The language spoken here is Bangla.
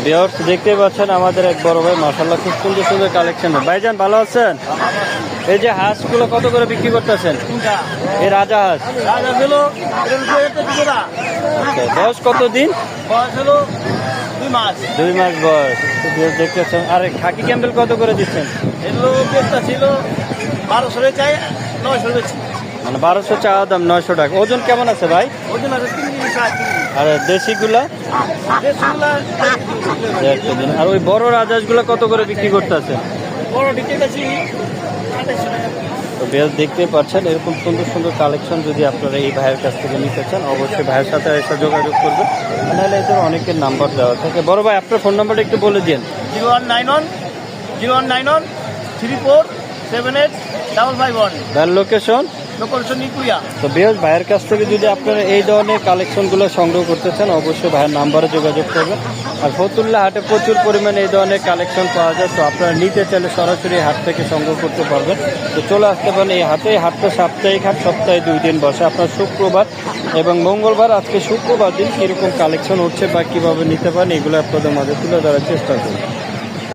ভিউয়ার্স দেখতেই পাচ্ছেন আমাদের এক বড় ভাই, মাশাআল্লাহ খুব সুন্দর সুন্দর কালেকশন। ভাইজান ভালো আছেন? এই যে হাঁসগুলো কত করে বিক্রি করতেছেন? এই রাজা হাঁস আচ্ছা, বয়স কত দিন? বয়স হলো 2 মাস। 2 মাস বয়স। দেখতেছেন। আর খাকি ক্যাম্বেল কত করে দিচ্ছেন? এগুলো পেটটা ছিল 1200 চাই, 900 বেচি। মানে 1200 চাওয়া দাম, 900 টাকা। ওজন কেমন আছে ভাই? ওজন আছে 3 কেজি 7 কেজি। আর দেশিগুলা? দেশগুলা 1 কেজি। আর ওই বড় রাজহাঁসগুলো কত করে বিক্রি করতেছে? বড় টিকেট আছে 2800 টাকা। তো বেশ দেখতে পাচ্ছেন এরকম সুন্দর সুন্দর কালেকশন যদি আপনারা এই ভাইয়ের কাছ থেকে নিতে চান অবশ্যই ভাইয়ের সাথে এসে যোগাযোগ করবেন। নাহলে এদের অনেকের নাম্বার দেওয়া থাকে। বড় ভাই আপনার ফোন নাম্বারটা একটু বলে দিন। 0191 34785551। ভাইয়ের লোকেশন? লোকেশন নিকুইয়া। তো বেশ ভাইয়ের কাছ থেকে যদি আপনারা এই ধরনের কালেকশনগুলো সংগ্রহ করতে চান অবশ্যই ভাইয়ের নাম্বারে যোগাযোগ করবেন। আর ফতুল্লা হাটে প্রচুর পরিমাণে এই ধরনের কালেকশন পাওয়া যায়। তো আপনারা নিতে চাইলে সরাসরি হাট থেকে সংগ্রহ করতে পারবেন। তো চলে আসতে পারেন এই হাটে। এই হাটটা সাপ্তাহিক হাট, সপ্তাহে 2 দিন বসে। আপনার শুক্রবার এবং মঙ্গলবার। আজকে শুক্রবার দিন কীরকম কালেকশন হচ্ছে বা কীভাবে নিতে পারেন এগুলো আপনাদের মাঝে তুলে ধরার চেষ্টা করুন।